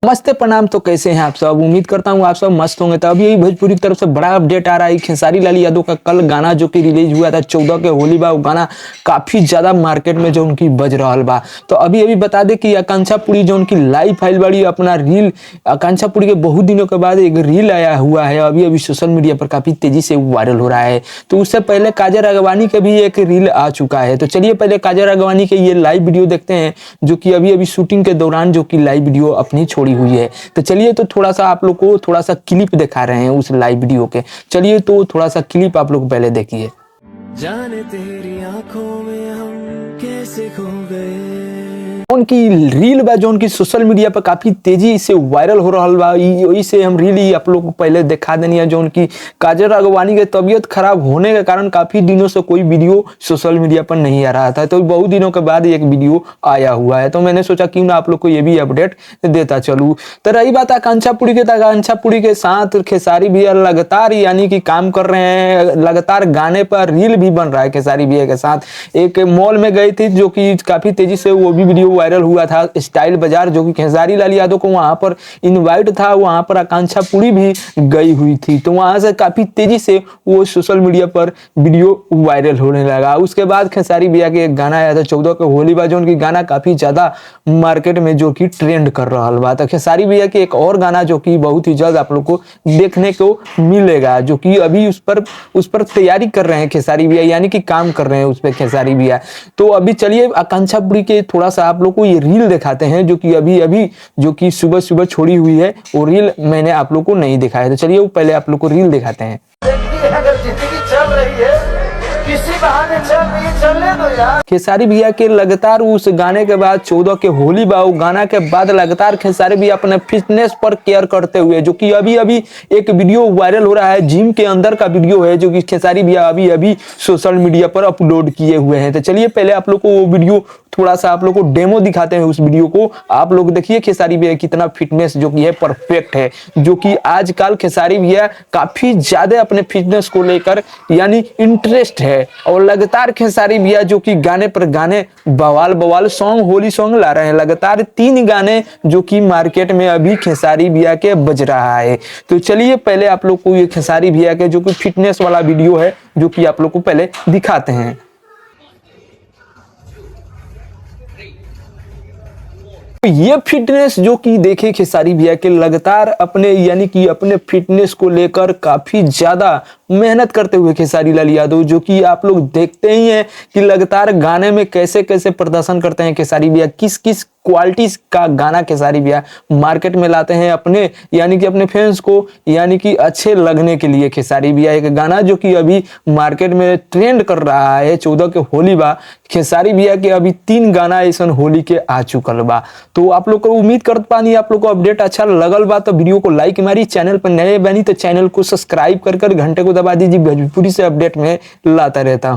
नमस्ते प्रणाम। तो कैसे हैं आप सब? उम्मीद करता हूँ आप सब मस्त होंगे। तो अभी यही भोजपुरी की तरफ से बड़ा अपडेट आ रहा है। खेसारी लाल यादव का कल गाना जो कि रिलीज हुआ था 14 के होली बा, वो गाना काफी ज्यादा मार्केट में जो उनकी बज रहा बा। तो अभी अभी बता दे कि आकांक्षा पुरी जो उनकी लाइव फाइल बड़ी अपना रील, आकांक्षा पुरी के बहुत दिनों के बाद एक रील आया हुआ है, अभी अभी सोशल मीडिया पर काफी तेजी से वायरल हो रहा है। तो उससे पहले काजल राघवानी का भी एक रील आ चुका है। तो चलिए पहले काजल राघवानी के ये लाइव वीडियो देखते हैं, जो कि अभी अभी शूटिंग के दौरान जो कि लाइव वीडियो अपनी छोड़ी हुई है। तो चलिए तो थोड़ा सा आप लोग को थोड़ा सा क्लिप दिखा रहे हैं उस लाइव वीडियो के। चलिए तो थोड़ा सा क्लिप आप लोग पहले देखिए। जाने तेरी आंखों में हम कैसे खो गए। उनकी रील बा जो उनकी सोशल मीडिया पर काफी तेजी से वायरल हो रहा बा, वही से हम रील ही आप लोग को पहले दिखा देनी है। जो उनकी काजल राघवानी के तबीयत खराब होने के कारण काफी दिनों से कोई वीडियो सोशल मीडिया पर नहीं आ रहा था, तो बहुत दिनों के बाद एक वीडियो आया हुआ है। तो मैंने सोचा क्यों ना आप लोग को ये भी अपडेट देता चलूं। तो रही बात आकांक्षा पुरी के, आकांक्षा पुरी के साथ खेसारी भैया लगातार यानी कि काम कर रहे हैं, लगातार गाने पर रील भी बन रहा है। खेसारी भैया के साथ एक मॉल में गई थी जो कि काफी तेजी से वो भी वीडियो वायरल हुआ था, स्टाइल बाजार, जो कि खेसारी लाल यादव को वहां पर इनवाइट था, वहां पर आकांक्षा पुरी भी गई हुई थी। तो वहां से काफी तेजी से वो सोशल मीडिया पर वीडियो वायरल होने लगा। उसके बाद खेसारी भैया के एक गाना आया था 14 के होली बा, जो उनकी गाना काफी ज्यादा मार्केट में जो कि ट्रेंड कर रहा बा। तो खेसारी भैया के एक और गाना जो कि बहुत ही जल्द आप लोग को देखने को मिलेगा, जो कि अभी उस पर तैयारी कर रहे हैं खेसारी भैया, यानी कि काम कर रहे हैं उस पर खेसारी भैया। तो अभी चलिए आकांक्षा पुरी के थोड़ा सा आप लोग को ये रील दिखाते हैं, जो कि अभी अभी जो कि सुबह सुबह छोड़ी हुई है। वो रील मैंने आप लोग को नहीं दिखाया, तो चलिए वो पहले आप लोग को रील दिखाते हैं। अगर जिंदगी चल रही है किसी बहाने चल रही है, चलने दो यार। खेसारी भैया के लगातार उस गाने के बाद 14 के होली बा, गाना के बाद लगातार खेसारी भैया अपने फिटनेस पर केयर करते हुए, जो कि अभी अभी एक वीडियो वायरल हो रहा है, जिम के अंदर का वीडियो है, जो कि खेसारी भैया अभी अभी सोशल मीडिया पर अपलोड किए हुए हैं। तो चलिए पहले आप लोग को वो वीडियो थोड़ा सा आप लोग को डेमो दिखाते हैं। उस वीडियो को आप लोग देखिए, खेसारी भैया कितना फिटनेस जो कि है परफेक्ट है, जो कि आजकल खेसारी भैया काफी ज्यादा अपने फिटनेस को लेकर यानी इंटरेस्ट है, और लगातार खेसारी भैया जो कि गाने पर गाने बवाल बवाल सॉन्ग, होली सॉन्ग ला रहे हैं। लगातार 3 गाने जो कि मार्केट में अभी खेसारी भैया के बज रहा है। तो चलिए पहले आप लोग को ये खेसारी भैया के जो कि फिटनेस वाला वीडियो है, जो कि आप लोग को पहले दिखाते हैं। ये फिटनेस जो कि देखे खेसारी भैया के लगातार अपने यानी कि अपने फिटनेस को लेकर काफी ज्यादा मेहनत करते हुए खेसारी लाल यादव, जो कि आप लोग देखते ही हैं कि लगातार गाने में कैसे कैसे प्रदर्शन करते हैं खेसारी भैया, किस किस क्वालिटी का गाना खेसारी भैया मार्केट में लाते हैं अपने यानी कि अपने फैंस को यानी कि अच्छे लगने के लिए। खेसारी भैया एक गाना जो कि अभी मार्केट में ट्रेंड कर रहा है 14 के होली बा, खेसारी भैया के अभी 3 गाना ऐसा होली के आ चुकल बा। तो आप लोग को उम्मीद कर पानी आप लोग को अपडेट अच्छा लगल बा, तो वीडियो को लाइक मारी, चैनल पर नए बनी तो चैनल को सब्सक्राइब कर घंटे को दबा दीजिए। भोजपुरी से अपडेट में लाता रहता हूं।